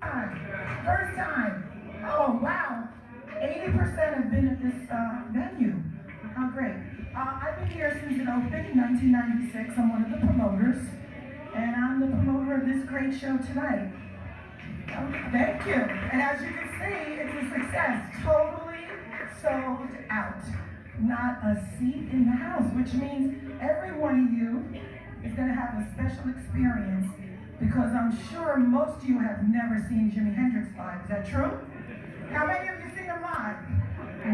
First time. Oh, wow. 80% have been at this venue. How great. I've been here since it opened in 1996. I'm one of the promoters, and I'm the promoter of this great show tonight. Oh, thank you. And as you can see, it's a success. Totally sold out. Not a seat in the house, which means every one of you is going to have a special experience because I'm sure most of you have never seen Jimi Hendrix live. Is that true? How many of you seen him live?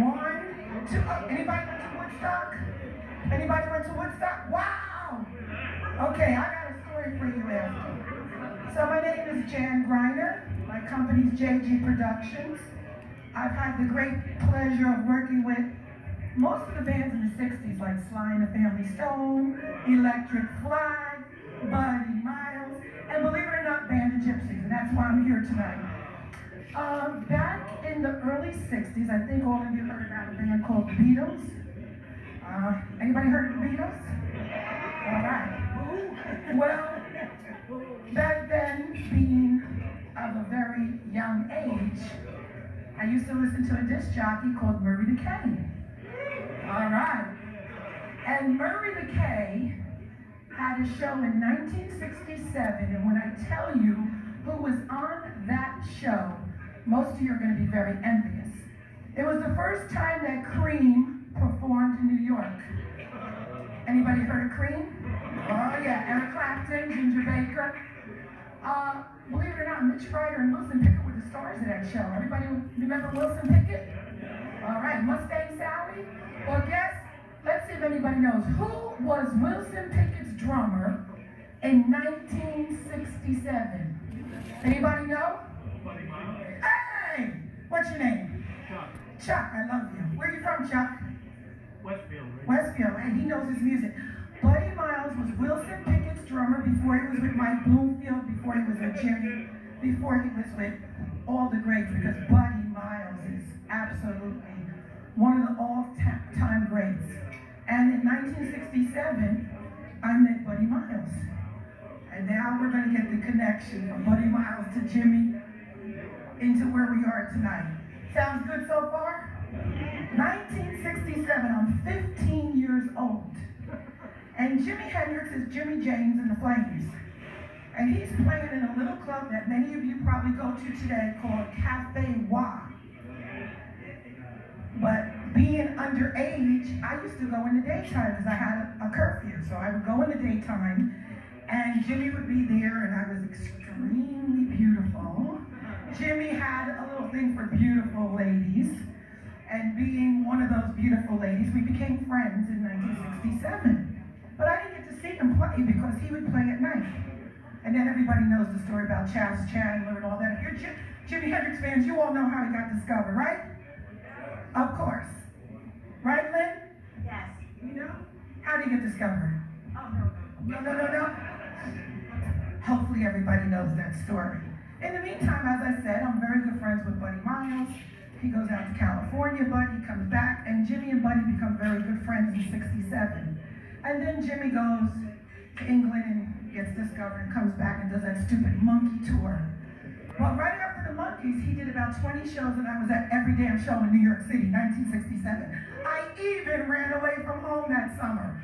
One, two. Oh, anybody went to Woodstock? Anybody went to Woodstock? Wow! Okay, I got a story for you after. So my name is Jan Greiner. My company's JG Productions. I've had the great pleasure of working with most of the bands in the 60s, like Sly and the Family Stone, Electric Flag, Buddy Miles, and believe it or not, Band of Gypsies, and that's why I'm here tonight. Back in the early 60s, I think all of you heard about a band called the Beatles. Anybody heard of the Beatles? All right. Well, back then, being of a very young age, I used to listen to a disc jockey called Murray the K. All right. And Murray the K had a show in 1967, and when I tell you who was on that show, most of you are going to be very envious. It was the first time that Cream performed in New York. Anybody heard of Cream? Oh yeah, Eric Clapton, Ginger Baker. Believe it or not, Mitch Ryder and Wilson Pickett were the stars of that show. Everybody remember Wilson Pickett? All right, Mustang Sally? Well, let's see if anybody knows. Who was Wilson Pickett's drummer in 1967? Anybody know? Hey! What's your name? Chuck. Chuck, I love you. Where are you from, Chuck? Westfield. Right? Westfield, and he knows his music. Buddy Miles was Wilson Pickett's drummer before he was with Mike Bloomfield, before he was with Jimmy, before he was with all the greats, because Buddy Miles is absolutely one of the all-time greats. And in 1967, I met Buddy Miles. And now we're going to get the connection from Buddy Miles to Jimmy into where we are tonight. Sounds good so far? 1967, I'm 15 years old. And Jimi Hendrix is Jimmy James and the Flames. And he's playing in a little club that many of you probably go to today called Cafe Wah. But being underage, I used to go in the daytime because I had a curfew. So I would go in the daytime, and Jimmy would be there, and I was extremely beautiful. Jimmy had a little thing for beautiful ladies, and being one of those beautiful ladies, we became friends in 1967. But I didn't get to see him play because he would play at night. And then everybody knows the story about Chas Chandler and all that. If you're Jimi Hendrix fans, you all know how he got discovered, right? Of course. Right, Lynn? Yes. You know? How did he get discovered? Oh, no. No. Hopefully everybody knows that story. In the meantime, as I said, I'm very good friends with Buddy Miles. He goes out to California, Buddy comes back, and Jimmy and Buddy become very good friends in 67. And then Jimmy goes to England and gets discovered and comes back and does that stupid monkey tour. Well, right after the Monkees, he did about 20 shows, and I was at every damn show in New York City, 1967. I even ran away from home that summer.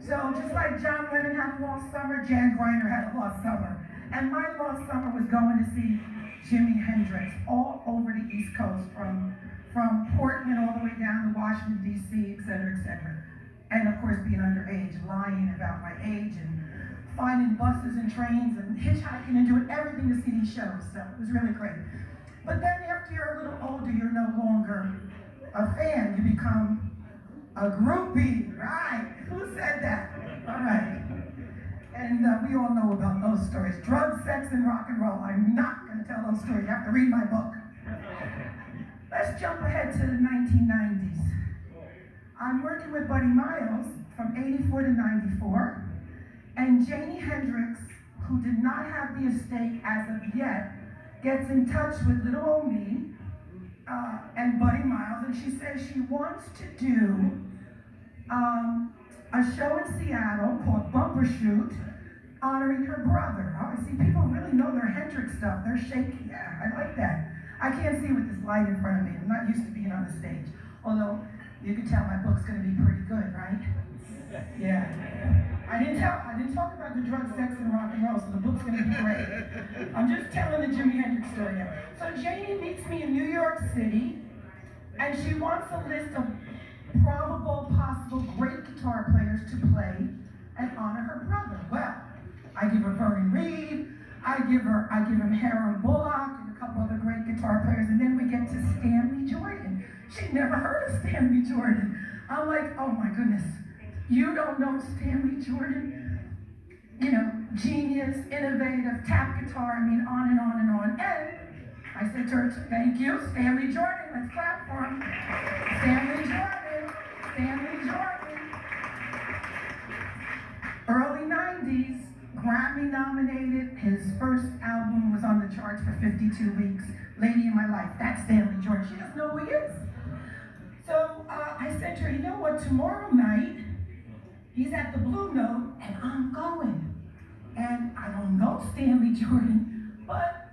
So just like John Lennon had a lost summer, Jan Greiner had a lost summer. And my lost summer was going to see Jimi Hendrix all over the East Coast, from Portland all the way down to Washington, D.C., et cetera, et cetera. And of course, being underage, lying about my age, and finding buses and trains and hitchhiking and doing everything to see these shows. So it was really great. But then after you're a little older, you're no longer a fan. You become a groupie, right? Who said that? All right. And we all know about those stories. Drugs, sex, and rock and roll. I'm not going to tell those stories. You have to read my book. Let's jump ahead to the 1990s. I'm working with Buddy Miles from 84 to 94. And Jimi Hendrix, who did not have the estate as of yet, gets in touch with little old me and Buddy Miles, and she says she wants to do a show in Seattle called Bumper Shoot, honoring her brother. Oh, see, people really know their Hendrix stuff. They're shaky. Yeah, I like that. I can't see with this light in front of me. I'm not used to being on the stage. Although, you can tell my book's gonna be pretty good, right? Yeah. I didn't talk about the drug, sex, and rock and roll, so the book's gonna be great. I'm just telling the Jimi Hendrix story now. So Janie meets me in New York City, and she wants a list of probable, possible great guitar players to play and honor her brother. Well, I give her Vernon Reid, I give him Hiram Bullock, and a couple other great guitar players, and then we get to Stanley Jordan. She'd never heard of Stanley Jordan. I'm like, oh my goodness, you don't know Stanley Jordan? You know, genius, innovative, tap guitar, I mean, on and on and on. And I said to her, thank you, Stanley Jordan, let's clap for him. Stanley Jordan, Stanley Jordan. Early 90s, Grammy nominated, his first album was on the charts for 52 weeks, Lady in My Life, that's Stanley Jordan. She doesn't know who he is. So I said to her, you know what, tomorrow night, he's at the Blue Note, and I'm going. And I don't know Stanley Jordan, but,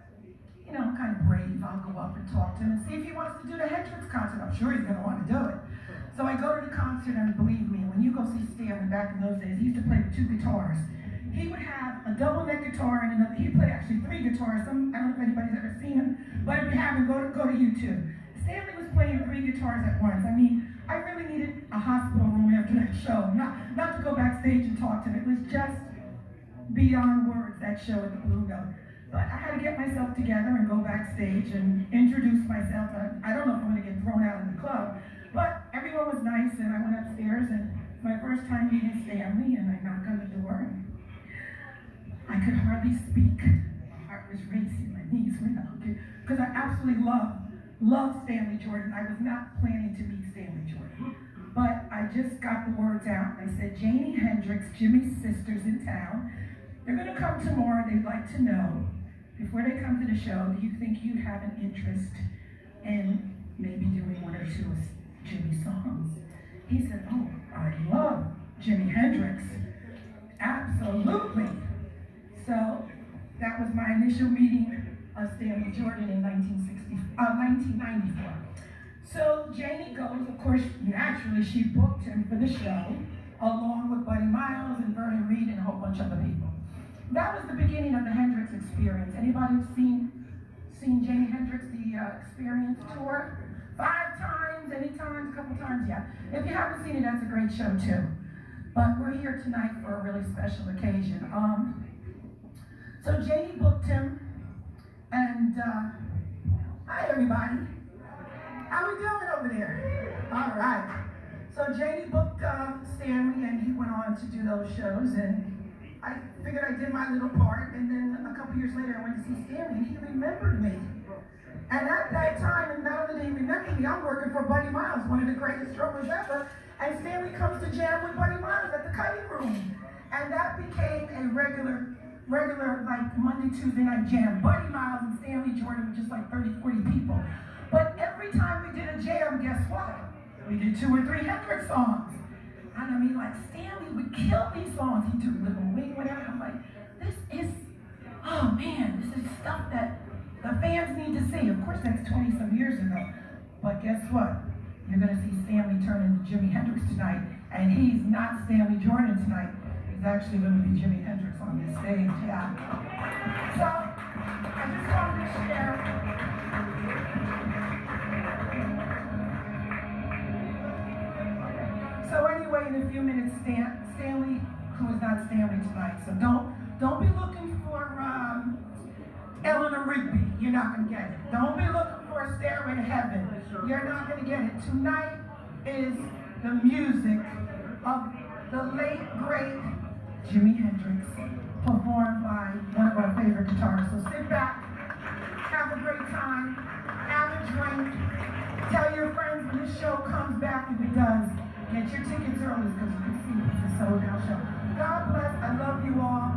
you know, I'm kind of brave. I'll go up and talk to him and see if he wants to do the Hendrix concert. I'm sure he's going to want to do it. So I go to the concert, and believe me, when you go see Stanley back in those days, he used to play with 2 guitars. He would have a double neck guitar and another, he'd play actually 3 guitars. I don't know if anybody's ever seen him, but if you haven't, go to YouTube. Stanley was playing 3 guitars at once. I mean, I really needed a hospital room after that show. Not to go backstage and talk to him. It was just beyond words, that show at the Blue Note. But I had to get myself together and go backstage and introduce myself. I don't know if I'm going to get thrown out of the club, but everyone was nice, and I went upstairs, and it's my first time meeting Stanley, and I knocked on the door, and I could hardly speak. My heart was racing, my knees were knocking, because I absolutely love Stanley Jordan. I was not planning to meet Stanley Jordan, but I just got the words out. I said, Janie Hendrix, Jimmy's sister's in town. They're gonna come tomorrow. They'd like to know, before they come to the show, do you think you'd have an interest in maybe doing 1 or 2 of Jimmy's songs? He said, oh, I love Jimi Hendrix. Absolutely. So that was my initial meeting of Stanley Jordan in 1994. So Janie goes, of course, naturally she booked him for the show, along with Buddy Miles and Vernon Reid and a whole bunch of other people. That was the beginning of the Hendrix Experience. Anybody seen Jimi Hendrix, the Experience tour? 5 times, any times, a couple times, yeah. If you haven't seen it, that's a great show too. But we're here tonight for a really special occasion. So Janie booked him, and hi everybody. How we doing over there? All right. So Janie booked Stanley, and he went on to do those shows, and I figured I did my little part, and then a couple years later I went to see Stanley, and he remembered me. And at that time, and not only did he remember me, I'm working for Buddy Miles, one of the greatest drummers ever, and Stanley comes to jam with Buddy Miles at the cutting room. And that became a regular like Monday, Tuesday night jam. Buddy Miles and Stanley Jordan were just like 30, 40 people. But every time we did a jam, guess what? We did 2 or 3 Hendrix songs. And I mean, like, Stanley would kill these songs. He'd do Little Wing, whatever. I'm like, this is, oh man, this is stuff that the fans need to see. Of course, that's 20-some years ago. But guess what? You're going to see Stanley turn into Jimi Hendrix tonight. And he's not Stanley Jordan tonight. He's actually going to be Jimi Hendrix on this stage, yeah. So, I just wanted to share. So anyway, in a few minutes, Stanley, who is not Stanley tonight, so don't be looking for Eleanor Rigby. You're not going to get it. Don't be looking for a Stairway to Heaven. You're not going to get it. Tonight is the music of the late, great Jimi Hendrix, performed by one of our favorite guitarists. So sit back, have a great time, have a drink, tell your friends when this show comes back, if it does, get your tickets early because you can see it's a sold-out show. God bless. I love you all.